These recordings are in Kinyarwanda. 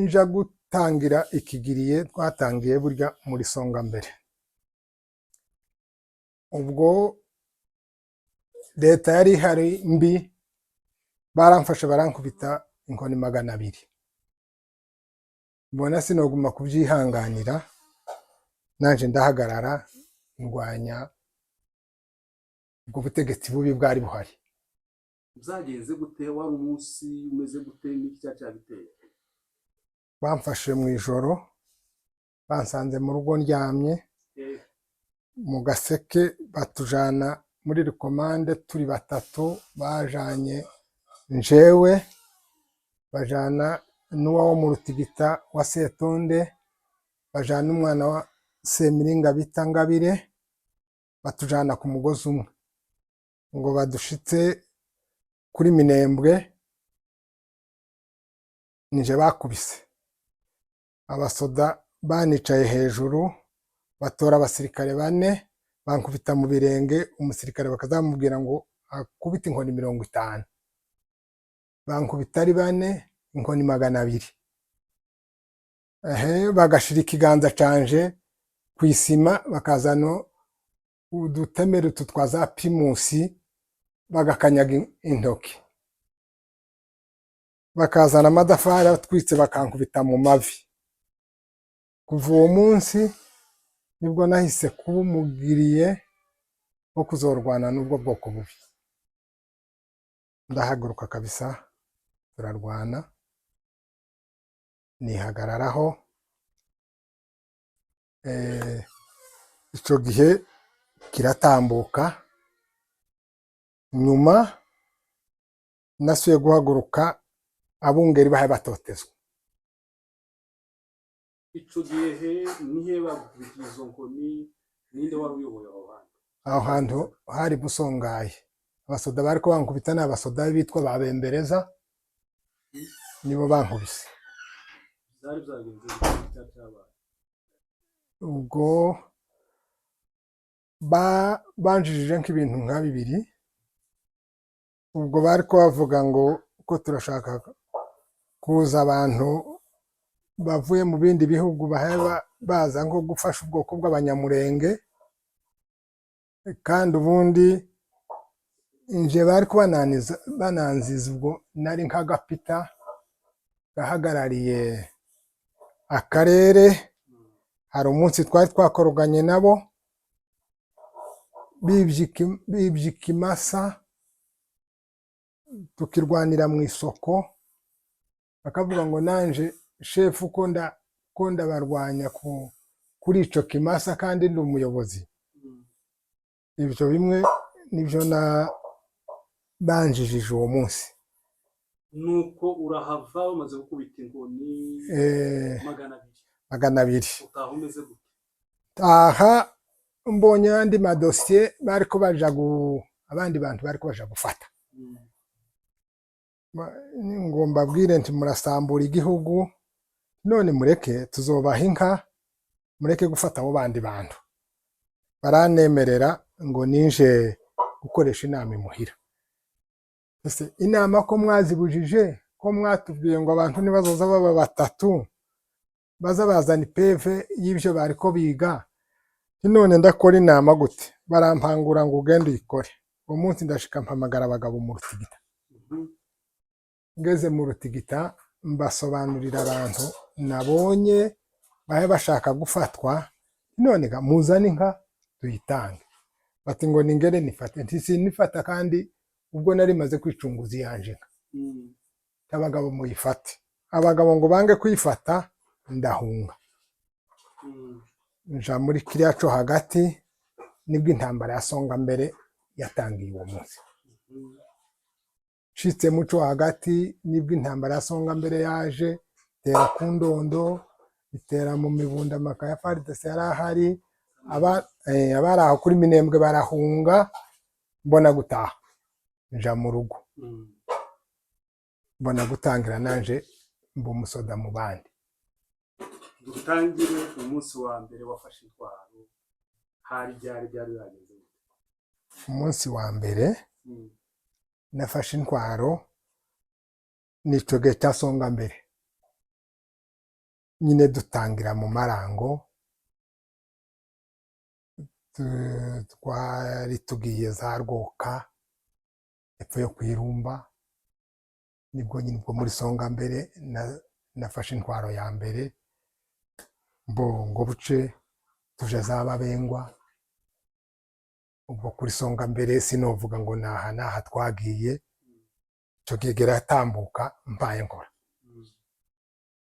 nja gutangira ikigiriye twatangiye burya muri songa mbere ubwo leta yari ihari mbi baramfashe barankubita inkoni 200 mbona sinoguma kubyihanganira nanje ndahagarara ndwanya ubwo butegetsi bubi bwari buhari. Byagenze gute? Wari umunsi umeze gute? N'iki cyabiteye? Bamfashe mu ijoro bansanze mu rugo ndyamye mu gaseke batujana muri rekomande turi 3 bajanye njewe bajana n'uwa wo mu Rutigita wa Setonde bajana umwana wa Semiringa bita Ngabire batujana ku mugozi umwe ngo badushitse kuri Minembwe nije bakubise abasoda banicaye hejuru batora abasirikare 4 bankubita mu birenge umusirikare bakazamubwira ngo akubita inkoni 50 bankubita ari 4 inkoni 200 bagashira ikiganza canje kwisima bakazano udutemere tutwaza primusi bagakanyaga intoki bakazana amadafari atwitse bakankubita mu mavi. Kuva uwo munsi nibwo nahise kuba umugiriye wo kuzorwana n'ubwo bwoko bubi. Ndahaguruka kabisa turarwana nihagararaho ico gihe kiratambuka nyuma nasuye guhaguruka abungeri bahe batotezwa. Ico gihe nihe bagukubitiye izo nkoni? Ninde wari uyoboye aho hantu? Aho hantu hari Busongaye abasoda bariko bankubita n'abasoda bitwa babembereza nibo bankubise. Zari byagenze gute cyabaye? Ubwo banjijije nk'ibintu nka 2 ubwo bariko bavuga ngo ko turashaka kuza abantu bavuye mu bindi bihugu baza nko gufasha ubwoko bw'abanyamurenge kandi ubundi nje bari bananziza ubwo nari nk'agapita gahagarariye akarere. Hari umunsi twari twakoroganye nabo bibye ikimasa tukirwanira mu isoko bakavuga ngo nanje shefu ko ndabarwanya kuri ico kimasa kandi ndi umuyobozi. Ibyo bimwe nivyo na banjijije uwo munsi. Nuko urahava umaze gukubita inkoni 200. Utaha umeze gute? Aha mbonye andi madosiye bariko baja abandi bantu bariko baja gufata. Ngomba bwire nti murasambura igihugu none mureke tuzobaha inka mureke gufata abo bandi bantu. Baranemerera ngo ninje gukoresha inama imuhira. Ese inama ko mwazibujije ko mwatubwiye ngo abantu nibazoza baba 3 baza bazana ipeve y'ibyo bariko biga none ndakora inama gute? Barampangura ngo ugende uyikore. Uwo munsi ndashika mpamagara abagabo mu Rutigita. Ngeze mu Rutigita mbasobanurira abantu nabonye bahe bashaka gufatwa none ga muzana inka tuyitange. Bati ngo ningere nifate ntifata kandi ubwo nari maze kwicunguza yanje inka. Abagabo muyifate. Abagabo ngo bange kwifata ndahunga. Nja muri kiriya cyo hagati nibwo intambara ya Songa mbere yatangiye uwo munsi. Shitse muco hagati nibwo intambara ya Songa mbere yaje tera ku Ndondo itera mu Mibunda makaya FARDC yarahari abari aho kuri Minembwe barahunga mbona gutaha nja mu rugo mbona gutangira nanje mbo musoda mu bandi. Dutangire umunsi wa mbere wafashe intwaro hari byari yageze. Umunsi wa mbere nafashe intwaro nico gihe cya Songa mbere nyine dutangira mu marango twari tugiye za Rwoka epfo yo kwirumba, nibwo nyine ubwo muri Songa mbere nafashe intwaro ya mbere, ngo buce tuje za Babengwa, ubwo kuri Songa mbere sinovuga ngo naha twagiye, ico gihe yatambuka mbaye nkora,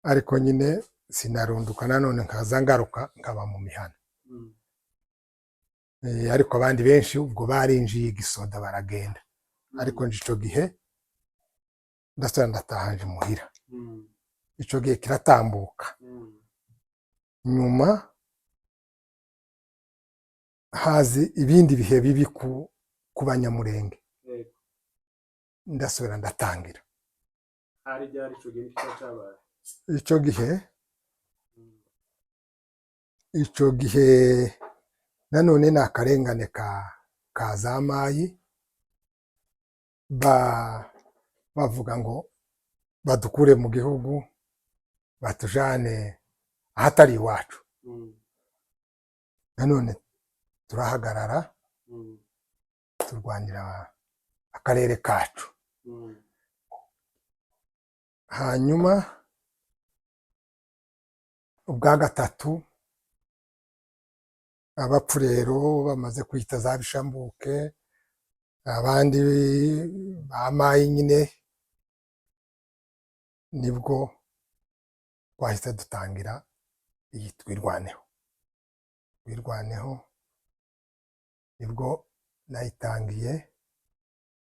ariko nyine sinarunduka nanone nkaza ngaruka nkaba mu mihana. Ariko abandi benshi ubwo barinjiye igisoda baragenda, ariko ico gihe ndasubira ndataha nje muhira. Ico gihe kiratambuka, nyuma hazi ibindi bihe bibi ku Banyamurenge, ndasubira ndatangira. hari ryari ico gihe cyabaye? Ico gihe nanone ni akarengane ka za Mayi, bavuga ngo badukure mu gihugu batujane ahatari iwacu. Nanone turahagarara turwanira akarere kacu. Hanyuma ubwa gatatu abapfurero bamaze kwita za Bishambuke, abandi ba Mayi nyine, nibwo twahise dutangira iyi twirwaneho. Nibwo nayitangiye,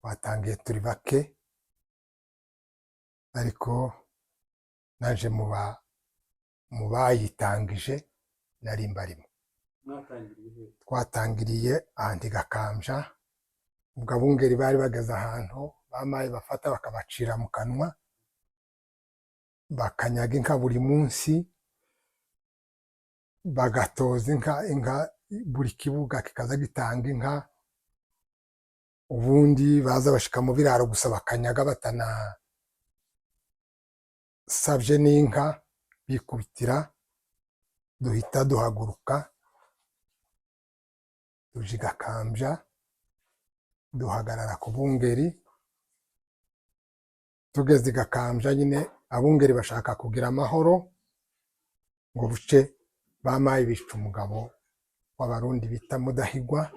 twatangiye turi bake, ariko naje mu bayitangije nari mbarimo. Twatangiriye ahandi Gakambya, ubwo abungeri bari bageze ahantu ba Mayi bafata bakabacira mu kanwa, bakanyaga inka buri munsi, bagatoza inka buri kibuga kikaza gitanga inka, ubundi baza bashika mu biraro gusa bakanyaga batanasavye n'inka, bikubitira. Duhita duhaguruka tuje i Gakambya, duhagarara ku bungeri. Tugeze i Gakambya nyine abungeri bashaka kugira amahoro, ngo buce ba Mayi bica umugabo w'Abarundi bita Mudahigwa,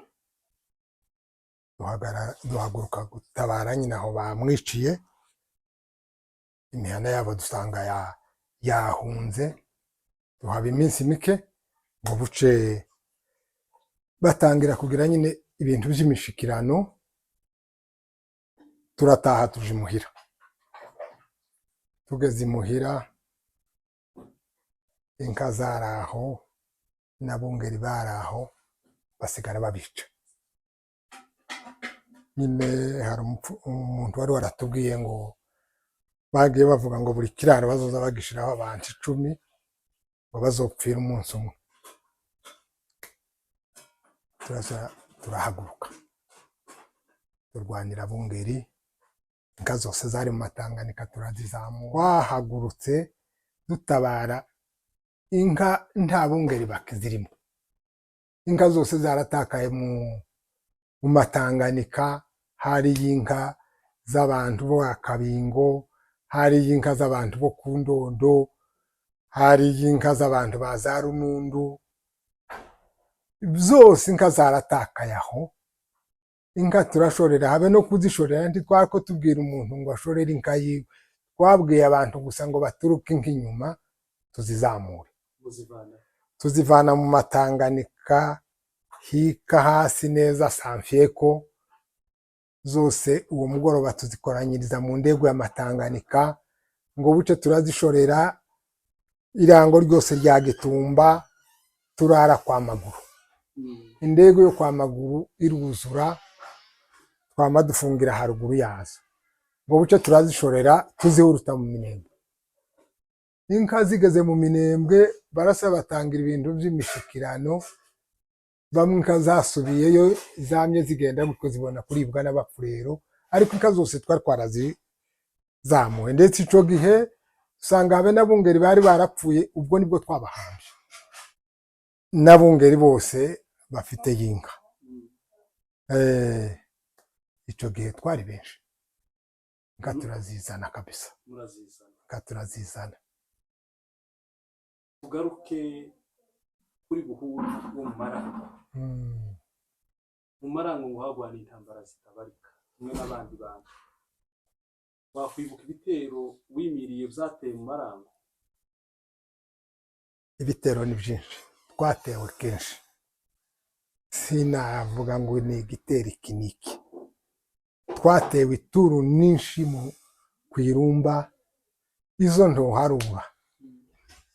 duhaguruka gutabara nyine aho bamwiciye. Imihana yabo dusanga yahunze, tuhaba iminsi mike, ngo buce batangira kugira nyine ibintu by'imishikirano, turataha tuje imuhira. Tugeze imuhira, inka zaraho n'abungeri baraho basigara babica. Nyine hari umuntu wari waratubwiye ngo bagiye bavuga ngo buri kiraro bazoza bagishiraho abantu 10 ngo bazopfira umunsi umwe. Turahaguruka turwanira abungeri, inka zose zari mu Matanganika turazizamura. Twahagurutse dutabara inka nta bungeri bakizirimo, inka zose zaratakaye mu Matanganika. Hari inka z'abantu bo Akabingo, hari inka z'abantu bo ku Ndondo, hari inka z'abantu ba za Runundu, zose inka zaratakaye aho. Inka turashorera, habe no kuzishorera ntitwariko tubwira umuntu ngo ashorere inka yiwe, twabwiye abantu gusa ngo baturuke inka inyuma tuzizamure. Tuzivana mu Matanganika hika hasi neza Sanfieko, zose uwo mugoroba tuzikoranyiriza mu ndego ya Matanganika, ngo buce turazishorera irango ryose rya Gitumba, turara kwa Maguru. Indego yo kwa Maguru iruzura, twama dufungira haruguru yazo, ngo buce turazishorera tuzihuruta mu Minembwe. Inka zigeze mu Minembwe barasa batangira ibintu by'imishikirano, bamwe inka zasubiyeyo zamye zigenda kuko zibona kuribwa n'abapfurero, ariko inka zose twari twarazizamuye. Ndetse ico gihe usanga habe n'abungeri bari barapfuye, ubwo nibwo twabahambye, n'abungeri bose bafite y'inka. Icyo gihe twari benshi, inka turazizana kabisa, murazizana. inka turazizana. Tugaruke kuri Buhuru wo mu Marango. Mu Marango ngo hagwana intambara zitabarika kimwe n'abandi bantu. Wakwibuka ibitero wimiriye byateye mu Marango? Ibitero ni byinshi twatewe kenshi, sinavuga ngo ni igitero iki n'iki. Twatewe ituru nyinshi ku Irumba, izo ntoharura,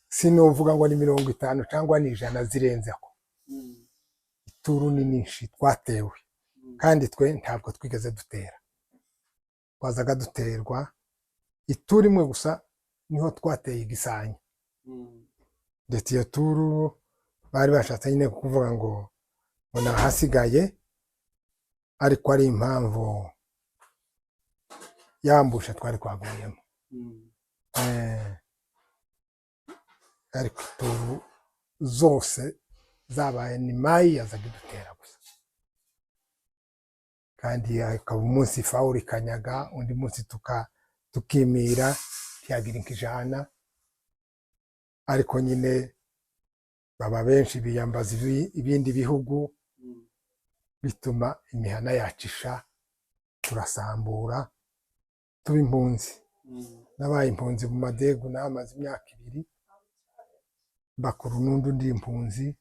sinovuga ngo ni 50 cyangwa ni 100 zirenzeho. Ituru ni nyinshi twatewe, kandi twe ntabwo twigeze dutera, twazaga duterwa. Ituru imwe gusa niho twateye Igisanya, ndetse iyo turu bari bashatse nyine kuvuga ngo nahasigaye, ariko ari impamvu yambushe twari twaguyemo. Ariko ituru zose zabaye ni mayi yazaga idutera gusa, kandi akaba umunsi Fawuri kanyaga, undi munsi tukimira tiyagira nk'ijana. Ariko nyine baba benshi biyambaza ibindi bihugu, bituma imihana yacisha, turasambura, tuba impunzi. Nabaye impunzi mu Madegu, namaze imyaka 2, bakuru n'undi ndi impunzi.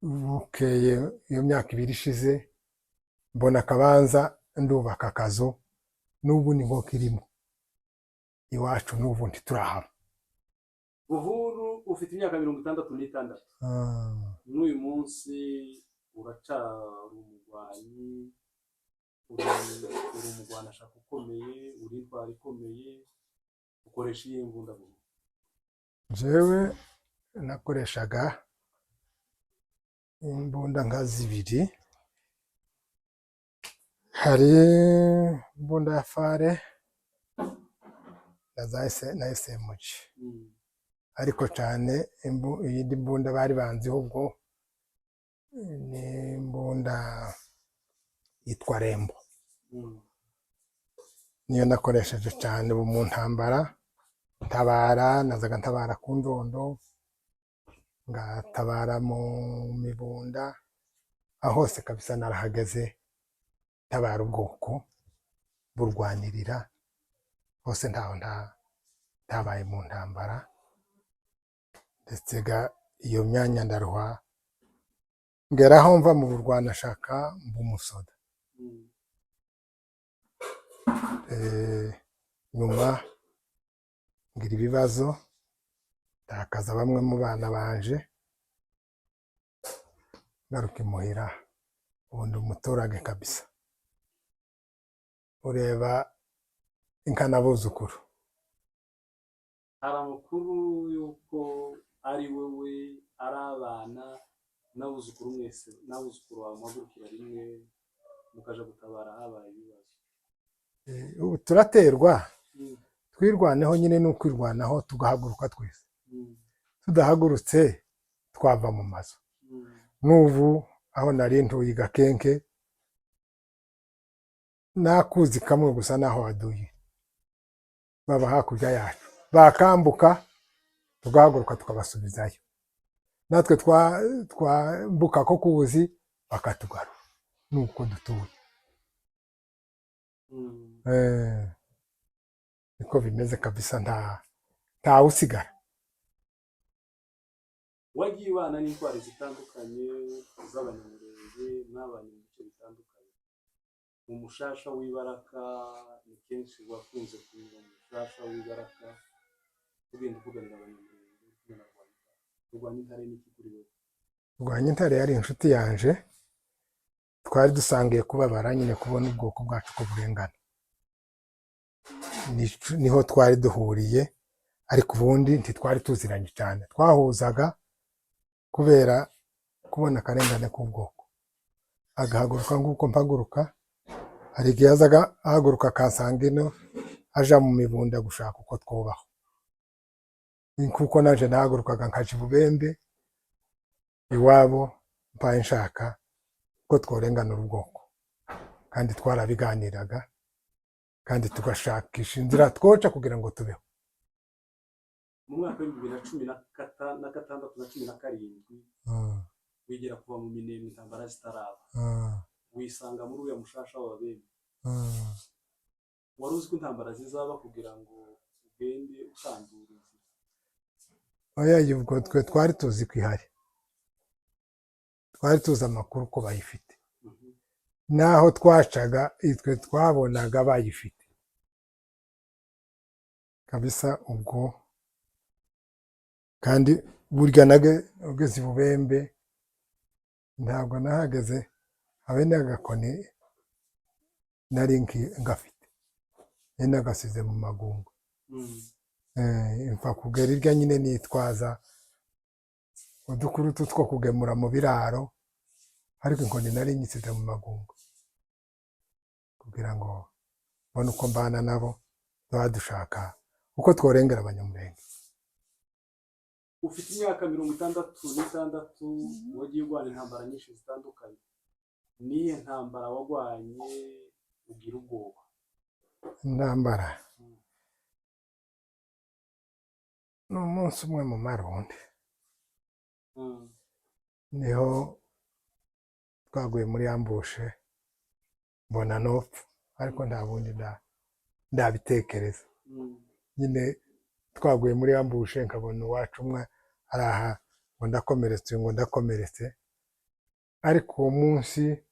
Bukeye iyo myaka 2 ishize, mbona akabanza ndubaka akazu, n'ubu ni nko kirimo iwacu, n'ubu ntiturahaba. Buhuru ufite imyaka 66. N'uyu munsi uracari umugwanyi, uri umugwanashyaka ukomeye, uri intwari ikomeye, ukoresha iyihe mbunda? Buhuru jewe nakoreshaga imbunda nka 2. hari imbunda ya fare na SMG, ariko cyane iyindi mbunda bari banziho ubwo ni imbunda yitwa Rembo. Niyo nakoresheje cyane ubu mu ntambara, nazaga ntabara ku Ndondo, ngatabara mu Mibunda, aho hose kabisa narahageze tabara ubwoko burwanirira hose, ntaho ntabaye mu ntambara. Ndetse iyo myanya ndaruha, ngeraho mva mu burwanashaka mba umusoda. Nyuma ngira ibibazo, ndakaza bamwe mu bana banje, ngaruka imuhira, ubundi umuturage kabisa, ureba inka n'abuzukuru. Hari amakuru yuko ari wowe, ari abana n'abuzukuru mwese, n'abuzukuru bawe muhagurukira rimwe mukaja gutabara habaye ibibazo? Ubu turaterwa, twirwaneho nyine, n'ukwirwanaho tugahaguruka twese. Tudahagurutse twava mu mazu. N'ubu aho nari ntuye i Gakenke, nakuzi kamwe gusa naho waduye, baba hakurya yacu, bakambuka tugahaguruka tukabasubizayo, natwe twambuka ko kuzi bakatugarura. Nuko dutuye. Niko bimeze kabisa, ntawe usigara. Wagiye ubana n'intwari zitandukanye z'abanyamurenge n'abanye mu bice bitandukanye. Mu Mushasha w'Ibaraka ni kenshi wakunze kunyura mu Mushasha w'Ibaraka, ugenda uvuganira abanyamurenge Rwanyintare. N'iki kuri wowe? Rwanyintare yari inshuti yanje, twari dusangiye kubabara nyine, kubona ubwoko bwacu ko burengana. Niho twari duhuriye, ariko ubundi ntitwari tuziranye cyane. Twahuzaga kubera kubona akarengane k'ubwoko. Agahaguruka nk'uko mpaguruka, hari igihe yazaga ahaguruka akansanga ino, aja mu mibunda gushaka uko twubaho, kuko naje nahagurukaga nkaja ibubembe iwabo mbaye nshaka ko tworenganura ubwoko, kandi twarabiganiraga kandi tugashakisha inzira twoca kugira ngo tubeho. mu mwaka w'ibihumbi bibiri na cumi na gatandatu na cumi na karindwi wigera kuva mu Minembwe intambara zitaraba, wisanga muri uriya mushasha w'Ababembe. Wari uzi ko intambara zizaba kugira ngo ugende utandura inzira? Oya, ubwo twe twari tuzi ko ihari, twari tuzi amakuru ko bayifite, naho twacaga twe twabonaga bayifite kabisa. Ubwo kandi burya ugeze ibubembe ntabwo nahageze habe n'agakoni nari ngafite, nari nagasize mu magungu. Mfa kugera irya nyine nitwaza udukurutu two kugemura mu biraro, ariko inkoni nari nyisize mu magungu kugira ngo mbone uko mbana nabo, tuba dushaka uko tworengera abanyamurenge. Ufite imyaka 66, wagiye urwana intambara nyinshi zitandukanye. Niye ntambara wagwanye ugira ubwoba? Intambara n'umunsi umwe mu Maronde niho twaguye muri ambushe, mbona nopfa, ariko nta bundi ndabitekereza. Nyine twaguye muri ambushe, nkabona uwacu umwe araha ngo ndakomeretse, ariko uwo munsi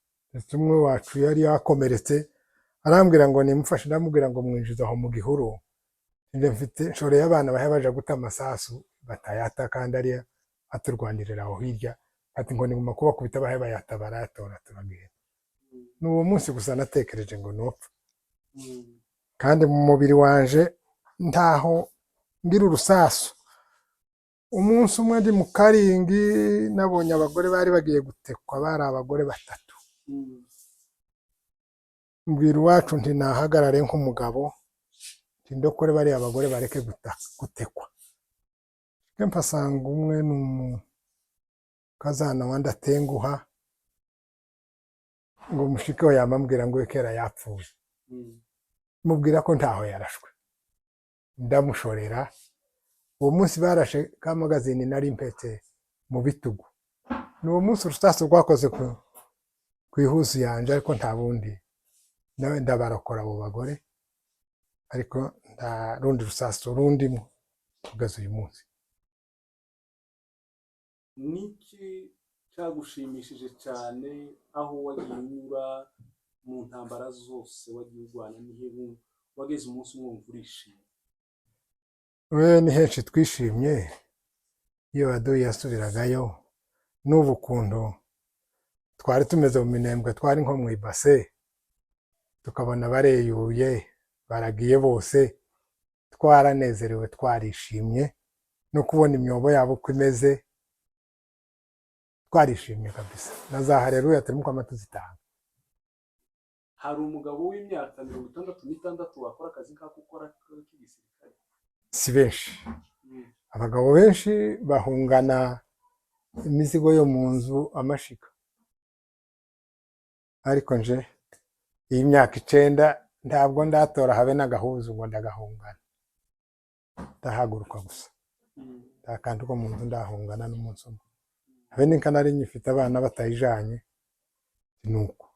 umwe wacu yari yakomeretse, arambwira ngo nimufashe, ndamubwira ngo mwinjiza aho mu gihuru, mfite nshoreye abana bahe baja guta amasasu batayata, kandi ari aturwanirira aho hirya, ati ngo niguma kubakubita bahe bayata, barayatora turagenda. N'uwo munsi gusa natekereje ngo nopfa, kandi mu mubiri wanje ntaho ngira urusasu. Umunsi umwe ndi mu Karingi nabonye abagore bari bagiye gutekwa, bari abagore 3. Mbwira iwacu nti nahagarare nk'umugabo, nti ndokore bari abagore bareke gutekwa. Mpasanga umwe n'umukazana wandatenguha ngo mushike we yamambwira ngo kera yapfuye. Mubwira ko ntaho yarashwe, ndamushorera. Uwo munsi barashe ka magazine nari mpetse mu bitugu. N'uwo munsi urusasu rwakoze ku ihusu yanje, ariko nta bundi nawe ndabarokora abo bagore, ariko nta rundi rusasu rundimo kugeza uyu munsi. Niki cyagushimishije cyane aho wagiye unyura mu ntambara zose wagiye urwana? Nihe wageze umunsi umwe wumva urishimye? Ni henshi twishimye iyo Baduyi yasubiragayo, n'ubu kuntu twari tumeze mu Minembwe, twari nko mu ibase, tukabona bareyuye baragiye bose, twaranezerewe, twarishimye no kubona imyobo yabo uko imeze, twarishimye kabisa. Na za haleluya turimo kwama tuzitanga. Hari umugabo w'imyaka 66 wakora akazi nk'ako ukora k'igisirikare? Si benshi. Abagabo benshi bahungana imizigo yo mu nzu, amashika, ariko nje iyi myaka 9 ntabwo ndatora habe n'agahuzu ngo ndagahungana, ndahaguruka gusa, ndakantu ko mu nzu ndahungana n'umunsi umwe, habe n'inkanari nyifite abana batayijanye. Nuko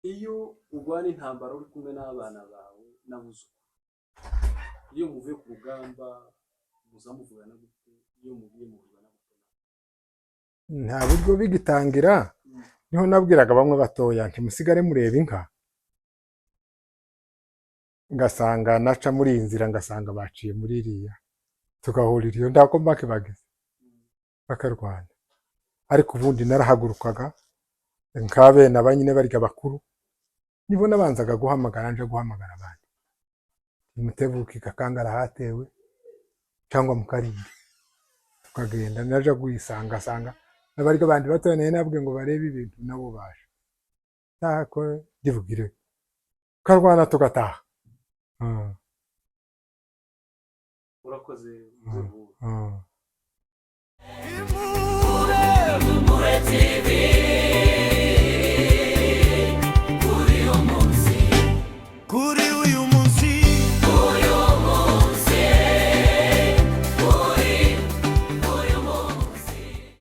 iyo urwana intambara uri kumwe n'abana bawe n'abuzukuru, iyo muvuye ku rugamba muzamuvugana gute? Iyo mugiye muvugana gute? nta buryo bigitangira, niho nabwiraga bamwe batoya nti musigare mureba inka, ngasanga naca muri iyi nzira, ngasanga baciye muri iriya, tugahurira iyo ndako make bageze bakarwana. Ariko ubundi narahagurukaga nkabena abanyine barya bakuru, nibo nabanzaga guhamagara, nje guhamagara abandi, Mutebuka Kangara hatewe cyangwa mu Karingi, tukagenda naje guyisanga n'abari abandi batoye nabwe ngo barebe ibintu nabo baje, ntako ndivugire karwana tugataha. mm, urakoze mm, muzevura mm.